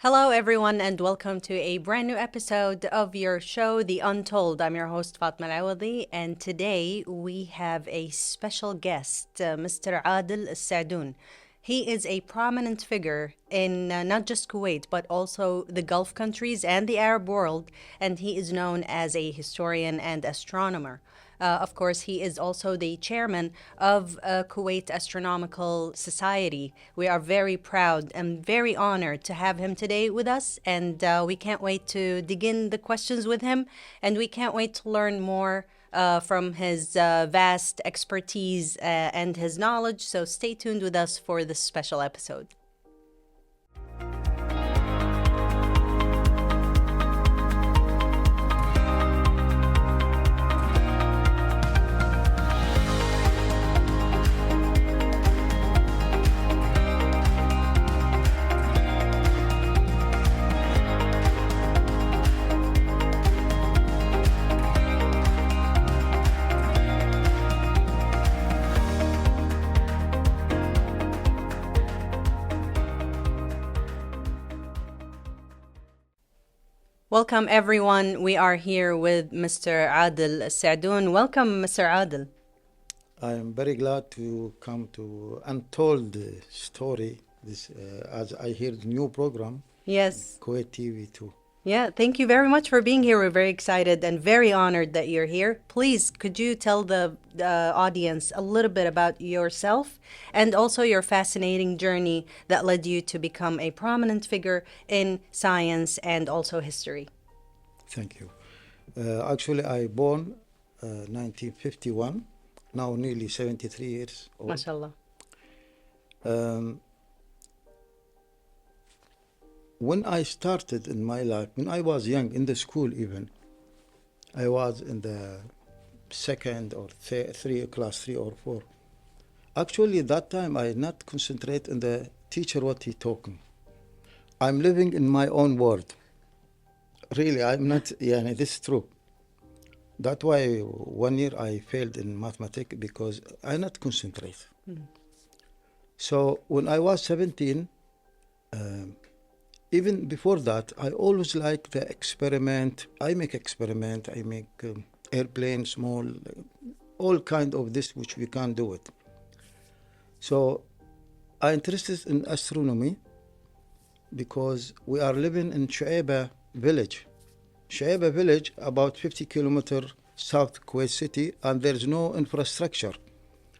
Hello, everyone, and welcome to a brand new episode of your show, The Untold. I'm your host, Fatma Al-Awadi, and today we have a special guest, Mr. Adel Al-Sadoon. He is a prominent figure in not just Kuwait, but also the Gulf countries and the Arab world, and he is known as a historian and astronomer. Of course, he is also the chairman of Kuwait Astronomical Society. We are very proud and very honored to have him today with us, and we can't wait to dig in the questions with him, and we can't wait to learn more from his vast expertise and his knowledge. So stay tuned with us for this special episode. Welcome, everyone. We are here with Mr. Adel Sadoon. Welcome, Mr. Adel. I am very glad to come to Untold story. As I hear the new program, Yes. Kuwait TV too. Yeah, thank you very much for being here. We're very excited and very honored that you're here. Please, could you tell the audience a little bit about yourself and also your fascinating journey that led you to become a prominent figure in science and also history? Thank you. Actually, I born 1951. Now nearly 73 years old. MashaAllah. Um, when I started in my life, when I was young, in the school even, I was in the second or class 3 or 4. Actually, that time I not concentrate on the teacher what he talking. I'm living in my own world. Really, I'm not. Yeah, this is true. That's why 1 year I failed in mathematics because I not concentrate. So when I was 17, even before that, I always like the experiment. I make experiment. I make airplane, small, all kind of this which we can do it. So I'm interested in astronomy because we are living in Shu'aiba village. Shu'aiba village about 50 kilometers south Kuwait city, and there's no infrastructure.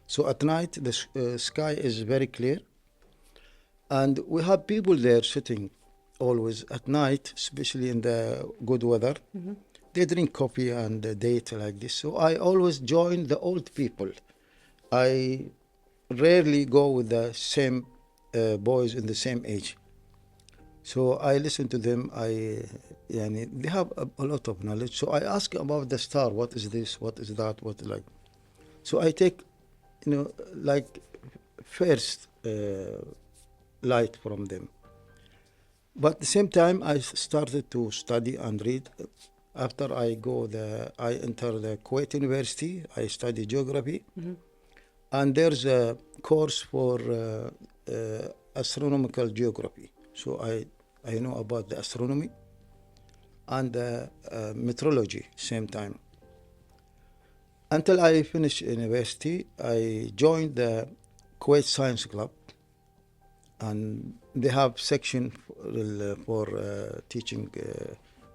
So at night the sky is very clear, and we have people there sitting always at night, especially in the good weather. They drink coffee and date like this. So I always join the old people. I rarely go with the same boys in the same age. So I listen to them. They have a lot of knowledge. So I ask about the star. What is this? What is that? What like? So I take, like first light from them. But at the same time, I started to study and read. After I enter the Kuwait University. I study geography, and there's a course for astronomical geography. So I know about the astronomy and meteorology same time. Until I finished university, I joined the Kuwait Science Club, and they have section for teaching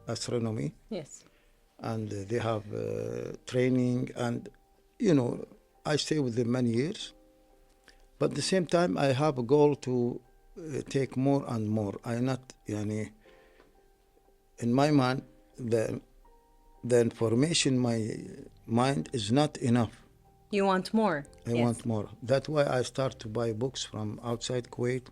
astronomy. Yes. And they have training, and I stay with them many years. But at the same time, I have a goal to take more and more. I not, in my mind, the information my mind is not enough. You want more? I want more. That's why I start to buy books from outside Kuwait,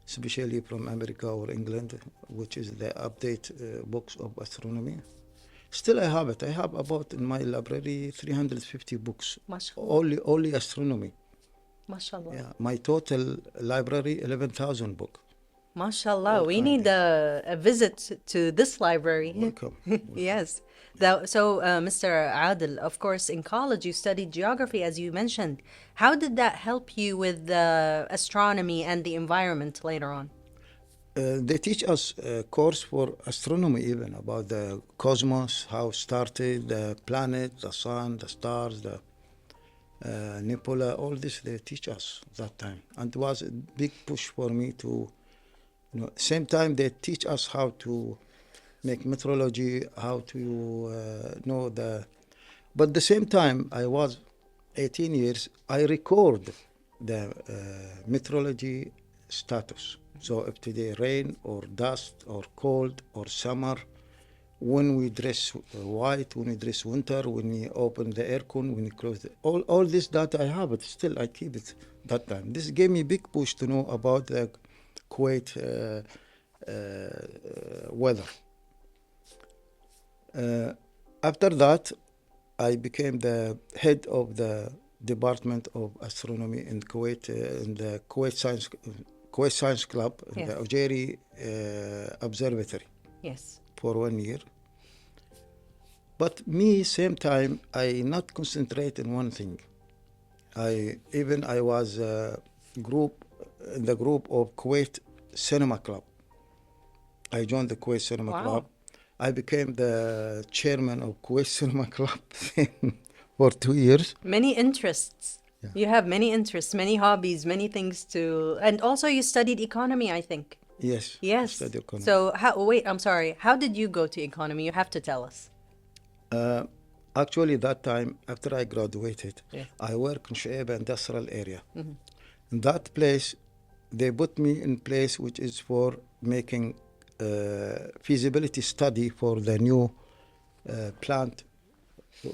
especially from America or England, which is the update books of astronomy. Still, I have it. I have about in my library 350 books, only astronomy. MashaAllah. Yeah, my total library 11,000 books. MashaAllah. We need a visit to this library. Welcome. Yes. Mr. Adel, of course, in college you studied geography, as you mentioned. How did that help you with astronomy and the environment later on? They teach us a course for astronomy, even about the cosmos, how it started, the planet, the sun, the stars, the nebula. All this they teach us that time, and it was a big push for me to. Same time they teach us how to make meteorology, how to know the. But the same time, I was 18 years. I record the meteorology status. So if today rain or dust or cold or summer, when we dress white, when we dress winter, when we open the aircon, when we close all this data I have it still. I keep it that time. This gave me big push to know about the Kuwait weather. After that, I became the head of the Department of Astronomy in Kuwait, in the Kuwait Science Club, in Yes. the Ujeri Observatory Yes. for 1 year. But me, same time, I not concentrate in one thing. I was in the group of Kuwait Cinema Club. I joined the Kuwait Cinema Wow. Club. I became the chairman of Kuwait Cinema Club for 2 years. Many interests. Yeah. You have many interests, many hobbies, many things to. And also, you studied economy, I think. Yes. I Yes. studied economy. So, wait, I'm sorry. How did you go to economy? You have to tell us. Actually, that time, after I graduated, Yeah. I worked in Shuaib industrial area. In that place, they put me in place which is for making feasibility study for the new plant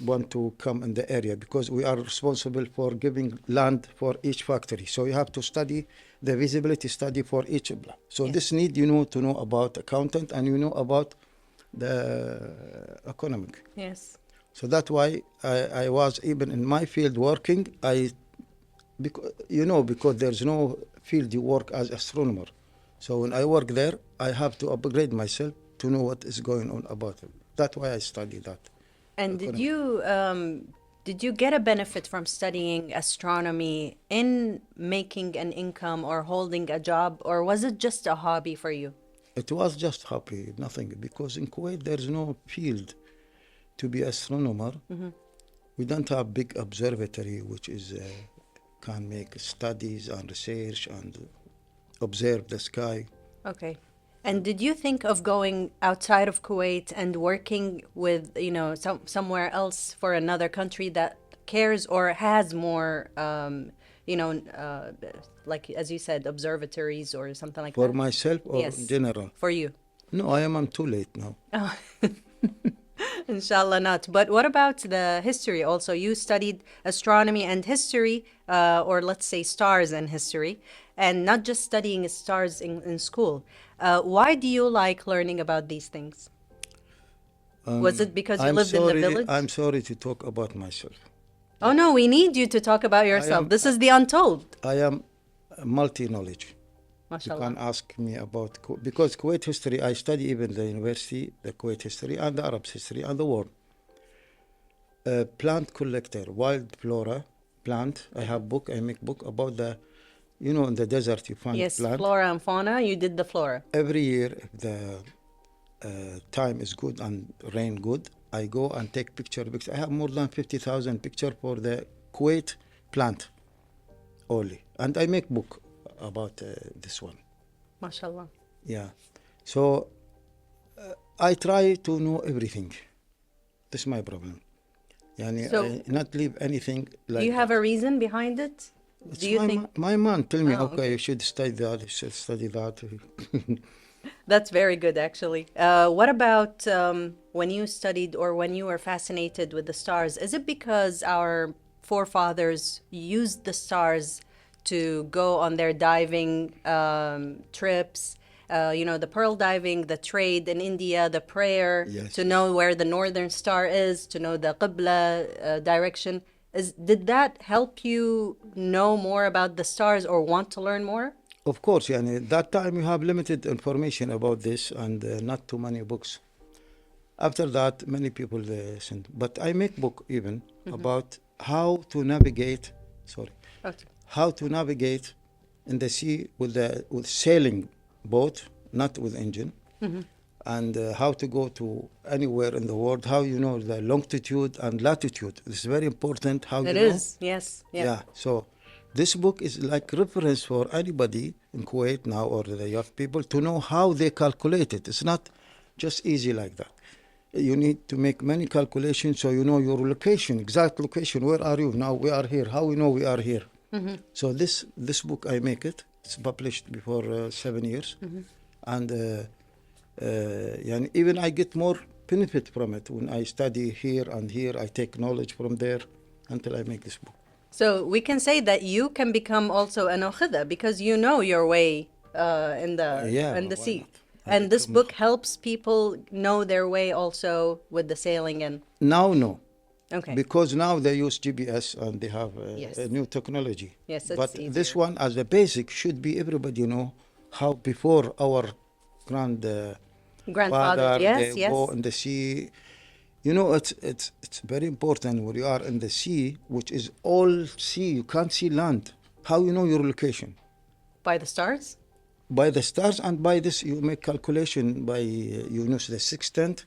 want to come in the area, because we are responsible for giving land for each factory. So you have to study the feasibility study for each plant. So Yes. this need to know about accountant, and about the economic. Yes. So that's why I was even in my field working. Because there's no field you work as astronomer. So when I work there, I have to upgrade myself to know what is going on about it. That's why I study that. And Economy. did you get a benefit from studying astronomy in making an income or holding a job, or was it just a hobby for you? It was just happy, nothing, because in Kuwait there's no field to be astronomer. We don't have big observatory which is can make studies and research and observe the sky. Okay. And did you think of going outside of Kuwait and working with, somewhere else for another country that cares or has more, like as you said, observatories or something like For that? myself or Yes. in general? For you. No, I'm too late now. Inshallah not. But what about the history also? You studied astronomy and history, or let's say stars and history, and not just studying stars in school. Why do you like learning about these things? Was it because you lived in the village? I'm sorry to talk about myself. Oh no, we need you to talk about yourself. am- This is the Untold. I am multi-knowledge. You MashaAllah. can ask me about because Kuwait history. I study even the university, the Kuwait history and the Arab history and the war. Plant collector, wild flora, plant. I have book. I make book about the, in the desert you find Yes, plant. flora and fauna. You did the flora. Every year, if the time is good and rain good, I go and take picture. I have more than 50,000 picture for the Kuwait plant only, and I make book about this one. MashaAllah. Yeah, so I try to know everything. This is my problem. Yani, So- I not leave anything like. Do you have a reason behind it? It's Do you my, think my man tell me, Oh, okay, you should study that, you should study that. that's very good, actually? What about when you studied or when you were fascinated with the stars? Is it because our forefathers used the stars to go on their diving trips? The pearl diving, the trade in India, the prayer, Yes. to know where the northern star is, to know the Qibla direction. Did that help you know more about the stars or want to learn more? Of course, yani, that time you have limited information about this and not too many books. After that, many people send. But I make book even about how to navigate. Sorry, Okay. how to navigate in the sea with sailing boat not with engine, and how to go to anywhere in the world, how you know the longitude and latitude. It's very important how It you know. is, yes. Yeah. Yeah, so this book is like reference for anybody in Kuwait now or the young people to know how they calculate it. It's not just easy like that. You need to make many calculations so you know your location, exact location. Where are you now? We are here. How we know we are here? So this book I make it. It's published before 7 years, and even I get more benefit from it when I study here and here. I take knowledge from there until I make this book. So we can say that you can become also an okhida because you know your way in the why sea. not? And this book helps people know their way also with the sailing and Now, no. okay. Because now they use GPS and they have Yes. a new technology. Yes, it's but this easier. one, as a basic, should be everybody know how before our Grandfather, father yes, they yes. go in the sea. You know, it's very important when you are in the sea, which is all sea. You can't see land. How you know your location? By the stars? By the stars, and by this you make calculation by you use the sextant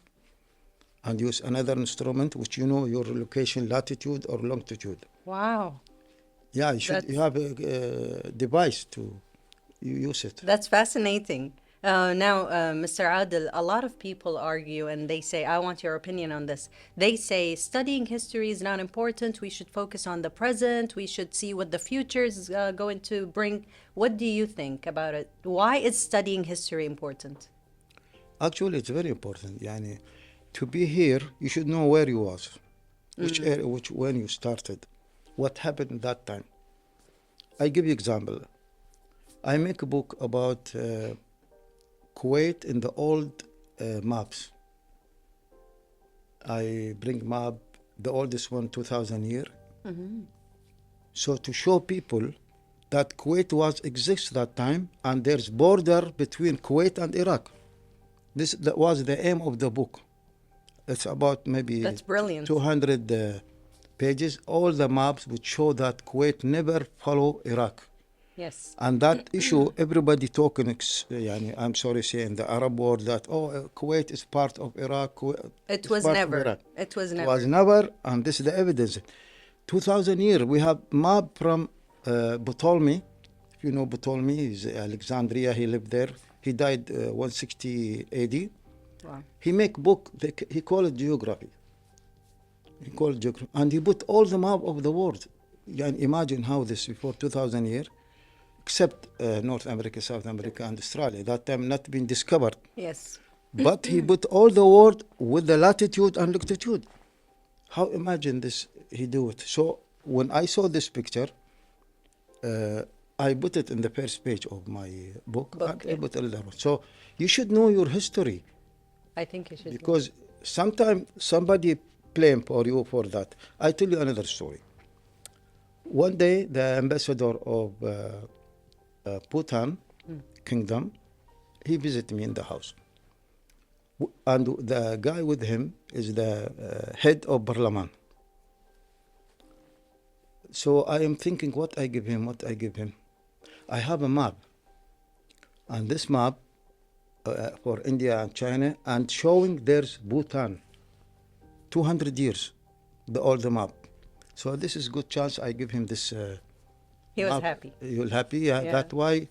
and use another instrument which you know your location, latitude or longitude. Wow. Yeah, you have a device to you use it. That's fascinating. Now, Mr. Adel, a lot of people argue and they say, I want your opinion on this. They say studying history is not important. We should focus on the present. We should see what the future is going to bring. What do you think about it? Why is studying history important? Actually, it's very important. Yani, to be here, you should know where you was, which area, when you started, what happened that time. I give you example. I make a book about Kuwait in the old maps. I bring map, the oldest one, 2,000 year. So to show people that Kuwait exists that time, and there's border between Kuwait and Iraq. That was the aim of the book. It's about maybe That's brilliant. 200 pages. All the maps would show that Kuwait never follow Iraq. Yes. And that issue, everybody talking, I'm sorry saying the Arab world that, Kuwait is part of Iraq. It was never. It was It never. was never, and this is the evidence. 2,000 years, we have map from Ptolemy. If you know Ptolemy, he's Alexandria, he lived there. He died 160 AD. Wow. He make book, he called it geography. And he put all the map of the world. And imagine how this before 2,000 years, except North America, South America, and Australia. That time not been discovered. Yes. But he put all the world with the latitude and longitude. How imagine this, he do it. So when I saw this picture, I put it in the first page of my book and I put another one. So you should know your history. I think you should. Because sometimes somebody blame for you for that. I tell you another story. One day, the ambassador of Bhutan Kingdom, he visited me in the house. And the guy with him is the head of parliament. So I am thinking what I give him. I have a map. And this map for India and China, and showing there's Bhutan, 200 years, the older map. So this is good chance I give him this He was map. happy. He was happy, yeah. Yeah. That's why,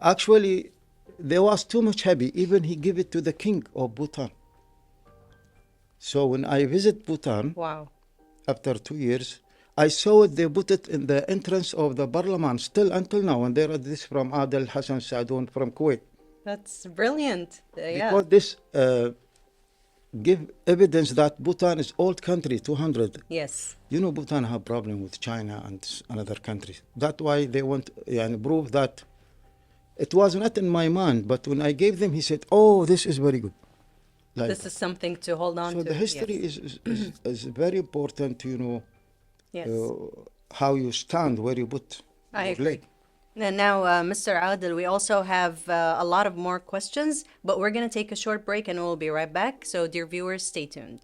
actually, there was too much happy. Even he give it to the king of Bhutan. So when I visit Bhutan, Wow. after 2 years, I saw it, they put it in the entrance of the parliament, still until now. And there is this from Adel Al-Sadoon from Kuwait. That's brilliant. Yeah. Because this give evidence that Bhutan is old country, 200. Yes. You know, Bhutan have problem with China and another countries. That's why they want prove that. It was not in my mind, but when I gave them, he said, "Oh, this is very good." Like, This is something to hold on so to. the history Yes. is very important to Yes. how you stand, where you put I your agree. leg. And now, Mr. Adel, we also have a lot of more questions, but we're going to take a short break and we'll be right back. So, dear viewers, stay tuned.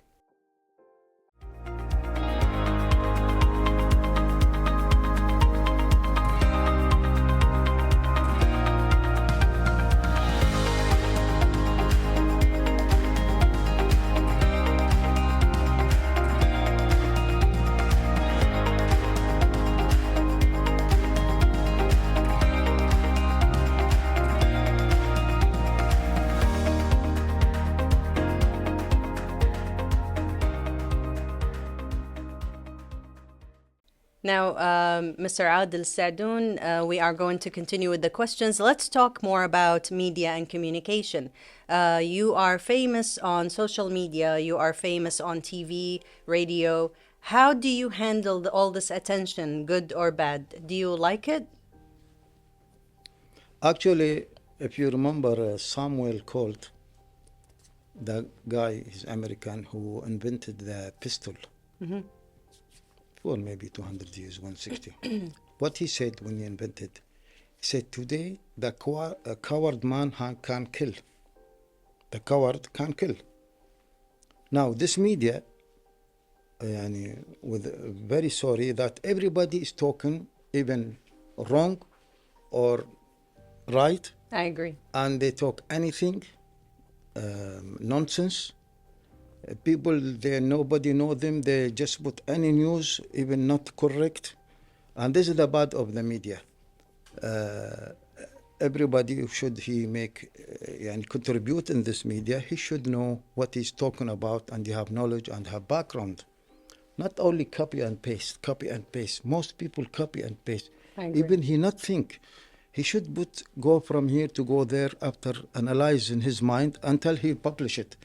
Now, Mr. Adel Sadoon, we are going to continue with the questions. Let's talk more about media and communication. You are famous on social media, you are famous on TV, radio. How do you handle all this attention, good or bad? Do you like it? Actually, if you remember, Samuel Colt, the guy, he's American, who invented the pistol for maybe 200 years, 160. What he said when he invented, he said, today the a coward man can kill. The coward can kill. Now, this media, with very sorry that everybody is talking even wrong or right, I agree. and they talk anything, nonsense. People, nobody know them. They just put any news, even not correct, and this is the bad of the media. Everybody should he make and contribute in this media. He should know what he's talking about, and he have knowledge and have background. Not only copy and paste, copy and paste. Most people copy and paste. I agree. Even he not think. He should go from here to go there after analyze in his mind until he publish it.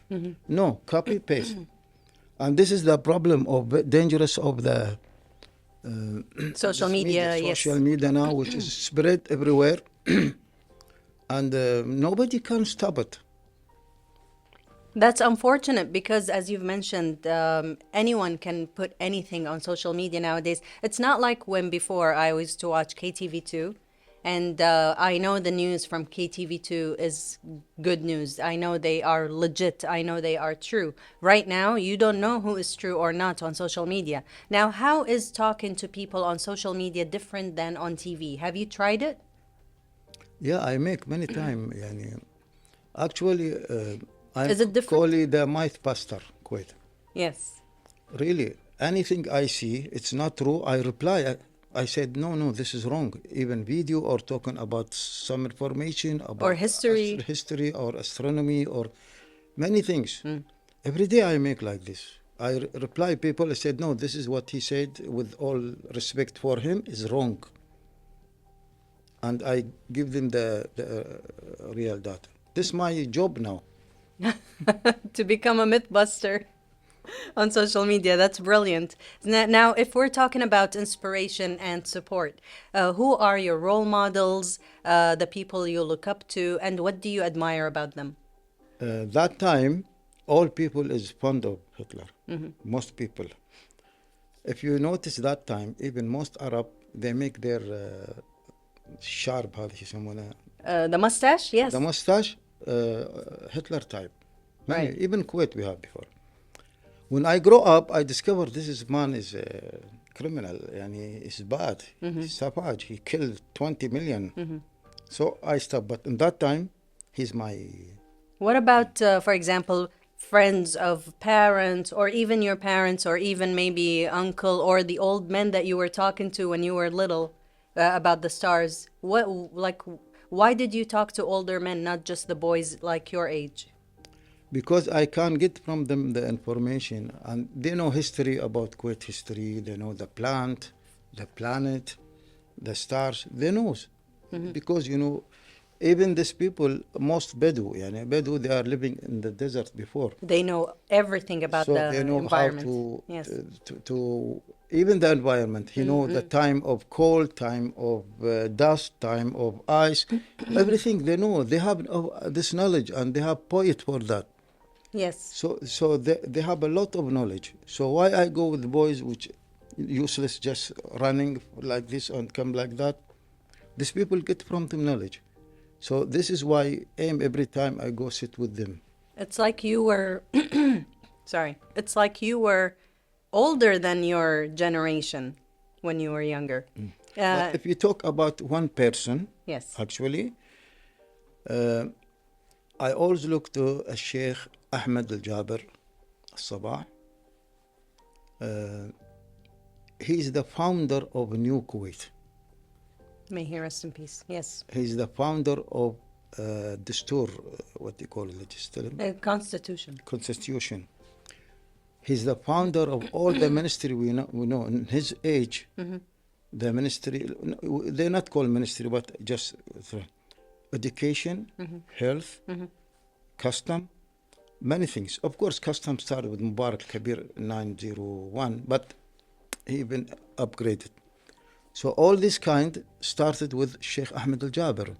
No, copy, paste. And this is the problem of dangerous of the Social this media, yes. social media now, which is spread everywhere, and nobody can stop it. That's unfortunate because, as you've mentioned, anyone can put anything on social media nowadays. It's not like when before I used to watch KTV2, and I know the news from KTV2 is good news. I know they are legit. I know they are true. Right now, you don't know who is true or not on social media. Now, how is talking to people on social media different than on TV? Have you tried it? Yeah, I make many time. Actually, I'm Is it different? call it the myth pastor. Quite. Yes. Really, anything I see, it's not true. I reply. I said, no, this is wrong. Even video or talking about some information about Or history. history or astronomy or many things. Every day I make like this. I reply people. I said, no, this is what he said. With all respect for him, is wrong. And I give them the real data. This is my job now. To become a myth buster on social media. That's brilliant. Now, if we're talking about inspiration and support, who are your role models, the people you look up to, and what do you admire about them? That time, all people is fond of Hitler. Most people. If you notice that time, even most Arab, they make their sharp, هذا يسمونه, The mustache, yes. the mustache, Hitler type. Many, Right. even Kuwait we have before. When I grow up, I discovered this man is a criminal. He's bad. He's savage. He killed 20 million. So I stopped. But in that time, he's my... What about, for example, friends of parents, or even your parents, or even maybe uncle, or the old men that you were talking to when you were little about the stars? Why did you talk to older men, not just the boys like your age? Because I can get from them the information, and they know history about Kuwait history. They know the plant, the planet, the stars. They know, because even these people, most Bedou, Bedou, they are living in the desert before, They know everything about so the they know environment. how to, Yes. to even the environment. He know the time of cold, time of dust, time of ice, everything. They know. They have this knowledge, and they have poet for that. Yes. So they have a lot of knowledge. So why I go with the boys which useless, just running like this and come like that? These people get from them knowledge. So this is why aim every time I go sit with them. It's like you were, sorry, it's like you were older than your generation when you were younger. But if you talk about one person, Yes. actually, I always look to Sheikh Ahmed Al-Jaber Al-Sabah. He is the founder of New Kuwait. May he rest in peace. Yes. He's the founder of Dastur, what do you call it, legislative The Constitution. constitution. He's the founder of all the ministry we know. We know in his age, the ministry, they're not called ministry, but just education, health, custom, many things. Of course, custom started with Mubarak Kabir 901, but he even upgraded. So all this kind started with Sheikh Ahmed Al-Jaber.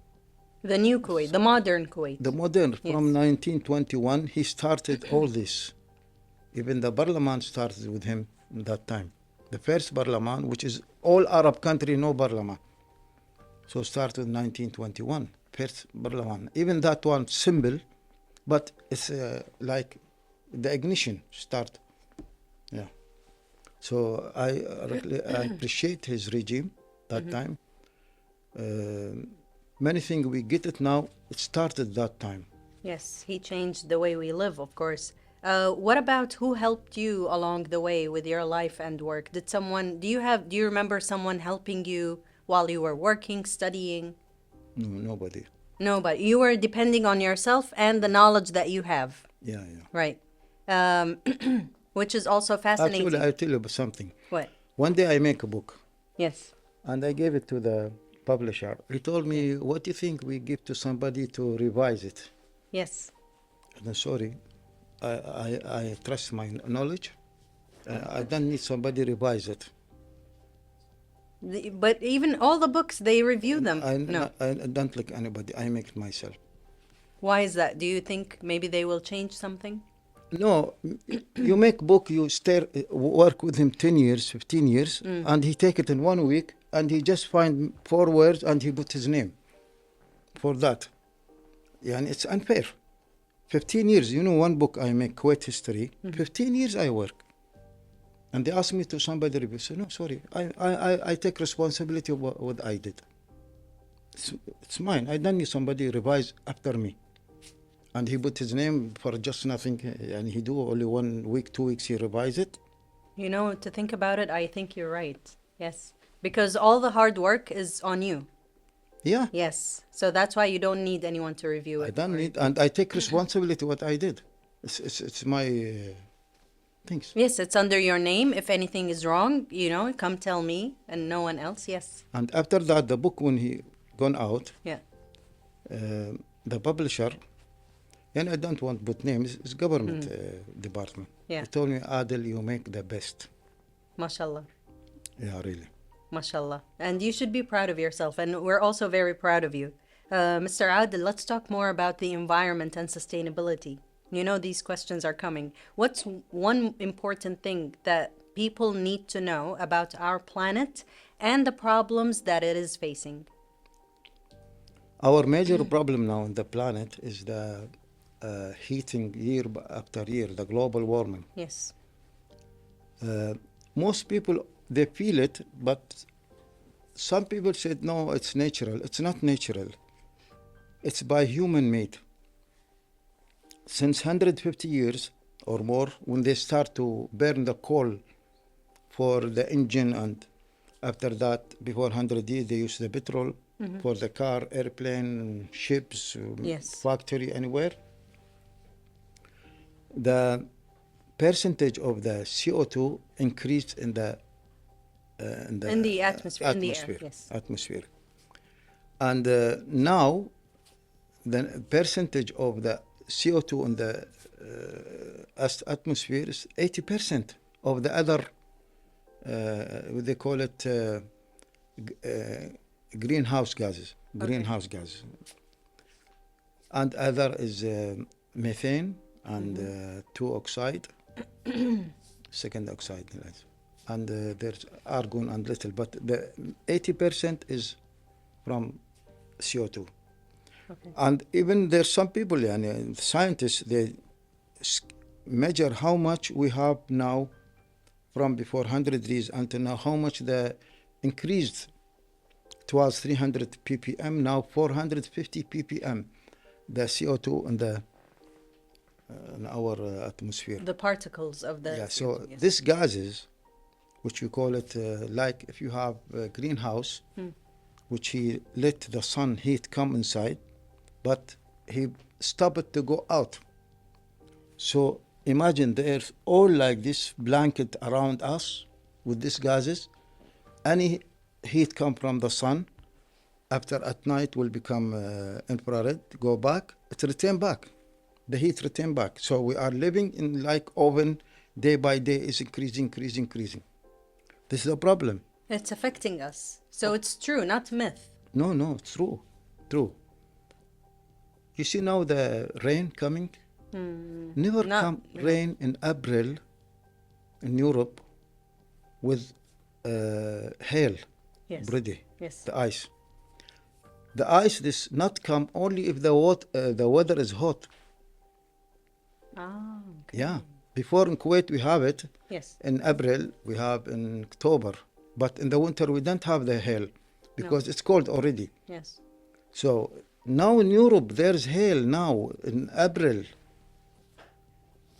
The new Kuwait, the modern Kuwait. The modern, Yes. from 1921, he started all this. Even the Parliament started with him in that time. The first Parliament, which is all Arab country, no Parliament. So started in 1921, first Parliament. Even that one symbol, but it's like the ignition start. Yeah. So I appreciate his regime that time. Many things we get it now. It started that time. Yes, he changed the way we live, of course. What about who helped you along the way with your life and work? Do you remember someone helping you while you were working, studying? No, nobody. No, but you were depending on yourself and the knowledge that you have. Yeah, yeah. Right. Which is also fascinating. Actually, I'll tell you about something. What? One day I make a book Yes. and I gave it to the publisher. He told me, what do you think we give to somebody to revise it? Yes. And I'm sorry, I trust my knowledge. I don't need somebody revise it. But even all the books, they review them. No. I don't like anybody. I make it myself. Why is that? Do you think maybe they will change something? No, you make book, you work with him 10 years, 15 years, and he take it in 1 week, and he just find 4 words, and he put his name for that. Yeah, and it's unfair. 15 years, you know, one book I make, Kuwait history, 15 years I work. And they ask me to somebody review. So no, sorry, I take responsibility of what I did. It's mine. I don't need somebody revise after me. And he put his name for just nothing, and he do only 1 week, 2 weeks, he revise it. You know, to think about it, I think you're right. Yes. Because all the hard work is on you. Yeah. Yes. So that's why you don't need anyone to review it. I don't need, and I take responsibility what I did. It's my things. Yes, it's under your name. If anything is wrong, you know, come tell me and no one else. Yes. And after that, the book, when he gone out, Yeah. the publisher, and I don't want to put names, it's government department. Yeah. He told me, Adel, you make the best. MashaAllah. Yeah, really. MashaAllah. And you should be proud of yourself. And we're also very proud of you. Mr. Adel, let's talk more about the environment and sustainability. You know, these questions are coming. What's one important thing that people need to know about our planet and the problems that it is facing? Our major problem now on the planet is the heating year after year, the global warming. Yes. Most people, they feel it, but some people said, no, it's natural. It's not natural. It's by human made. Since 150 years or more, when they start to burn the coal for the engine, and after that, before 100 years, they use the petrol for the car, airplane, ships, Yes. factory, anywhere. The percentage of the CO2 increased in the atmosphere, in the air, yes. Atmosphere. And now the percentage of the CO2 in the atmosphere is 80% of the other, they call it greenhouse gases. Greenhouse gases. And other is methane and 2 oxide, second oxide. And there's argon and little, but the 80% is from CO2. Okay. And even there's some people, scientists, they measure how much we have now from before 100 years until now, how much the increased. It was 300 ppm, now 450 ppm, the CO2 in our atmosphere. The particles of the... Yeah, so yes. these gases, which we call it like if you have a greenhouse, which he let the sun heat come inside, but he stopped it to go out. So Imagine the earth all like this blanket around us with these gases. Any heat come from the sun, after at night will become infrared, go back, it return back. The heat return back. So we are living in like oven, day by day is increasing. This is a problem. It's affecting us. So it's true, not myth. No, it's true. You see now the rain coming? Never Not- come rain in April in Europe with hail, Yes. Brady, Yes. the ice. The ice does not come only if the weather is hot. Ah, okay. Yeah. Before in Kuwait we have it. Yes. In April we have in October. But in the winter we don't have the hail because it's cold already. Yes. So now in Europe there's hail now in April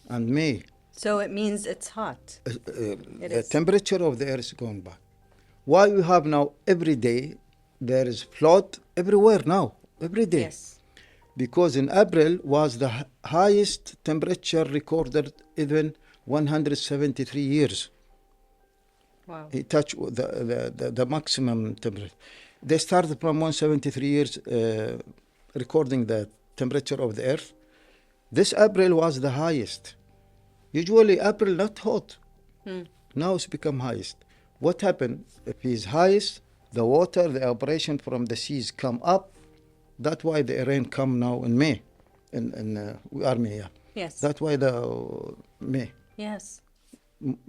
and May. So it means it's hot. The temperature of the earth is going back. Why we have now every day there is flood everywhere now, every day. Yes. Because in April was the highest temperature recorded even 173 years. Wow. It touched the maximum temperature. They started from 173 years recording the temperature of the earth. This April was the highest. Usually April not hot. Now it's become highest. What happened? If it's highest, the water, the evaporation from the seas come up. That's why the rain come now in May. We are May, yeah. Yes. That's why the May. Yes.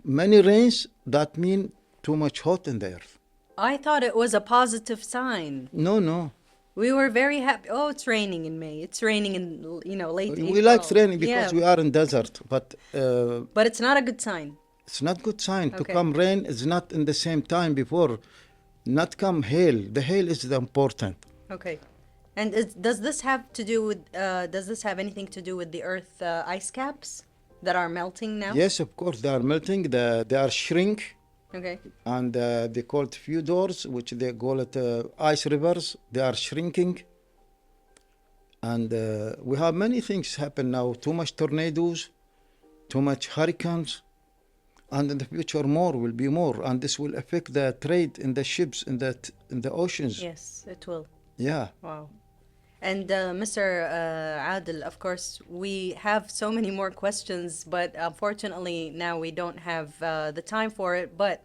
Many rains, that mean too much hot in the earth. I thought it was a positive sign. No. We were very happy. Oh, it's raining in May. It's raining in, late April. We like raining because Yeah. we are in desert, but But it's not a good sign. it's not good sign. To Okay. come rain is not in the same time before. Not come hail. The hail is the important. Okay. And does this have to do with, does this have anything to do with the Earth ice caps that are melting now? Yes, of course, they are melting. They are shrink. Okay. And they call it fjords, which they call it ice rivers. They are shrinking. And we have many things happen now. Too much tornadoes, too much hurricanes. And in the future more will be more. And this will affect the trade in the ships, in the oceans. Yes, it will. Yeah. Wow. And Mr. Adel, of course, we have so many more questions, but unfortunately now we don't have the time for it. But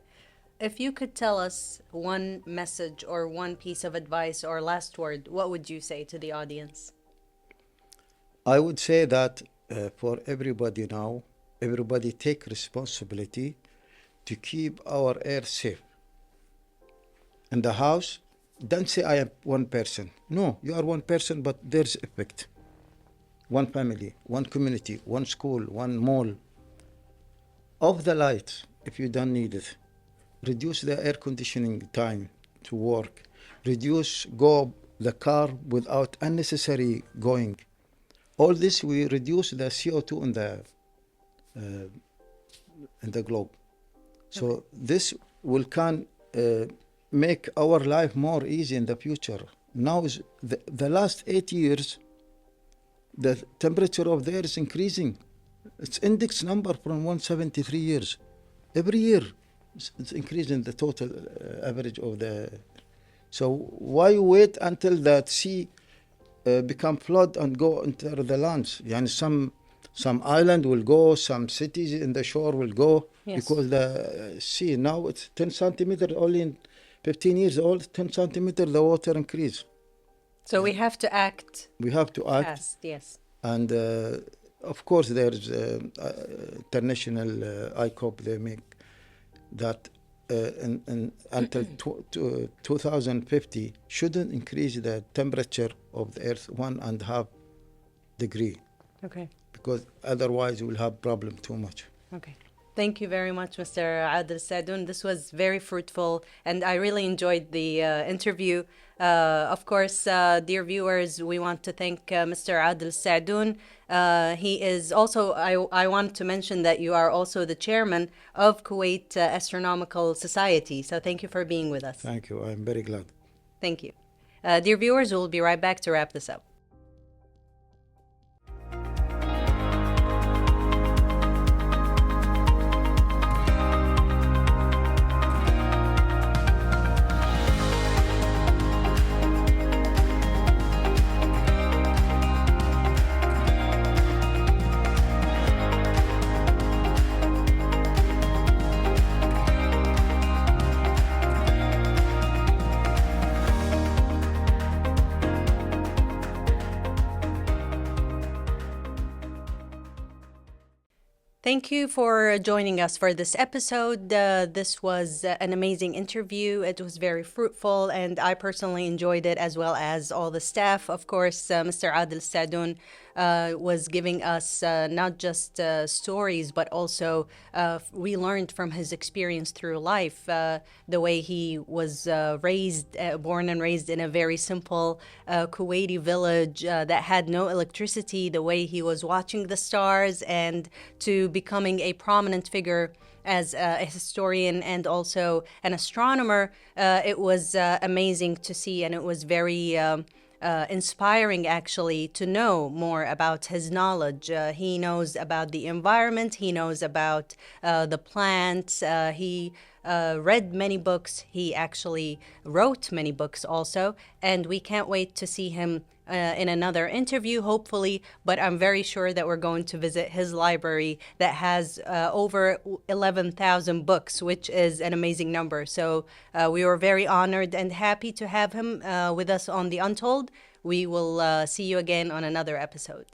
if you could tell us one message or one piece of advice or last word, what would you say to the audience? I would say that for everybody now, everybody take responsibility to keep our air safe. In the house, don't say I am one person. No, you are one person, but there's effect. One family, one community, one school, one mall. Off the lights if you don't need it. Reduce the air conditioning time to work. Reduce go the car without unnecessary going. All this we reduce the CO2 in the globe. So Okay. this will make our life more easy in the future. Now is the last 8 years, the temperature of the air is increasing. It's index number from 173 years. Every year, it's increasing the total average of the. So why wait until that sea become flood and go into the lands? Yani some island will go, some cities in the shore will go. Yes. Because the sea now it's 10 centimeter only in 15 years old, 10 centimeter the water increase. So we have to act We have to act. fast, yes. And of course there's international ICOP, they make that until 2050 shouldn't increase the temperature of the earth 1.5 degree, Okay. because otherwise we'll have problem too much. Okay. Thank you very much, Mr. Adel Sadoon. This was very fruitful, and I really enjoyed the interview. Of course, dear viewers, we want to thank Mr. Adel Sadoon. He is also, I want to mention that you are also the chairman of Kuwait Astronomical Society. So thank you for being with us. Thank you. I'm very glad. Thank you. Dear viewers, we'll be right back to wrap this up. Thank you for joining us for this episode. This was an amazing interview. It was very fruitful, and I personally enjoyed it as well as all the staff. Of course, Mr. Adel Sadoon was giving us not just stories, but also we learned from his experience through life, the way he was born and raised in a very simple Kuwaiti village that had no electricity, the way he was watching the stars, and to becoming a prominent figure as a historian and also an astronomer. It was amazing to see, and it was very inspiring actually to know more about his knowledge. He knows about the environment, he knows about the plants, he read many books, he actually wrote many books also, and we can't wait to see him in another interview, hopefully. But I'm very sure that we're going to visit his library that has over 11,000 books, which is an amazing number. So we were very honored and happy to have him with us on The Untold. We will see you again on another episode.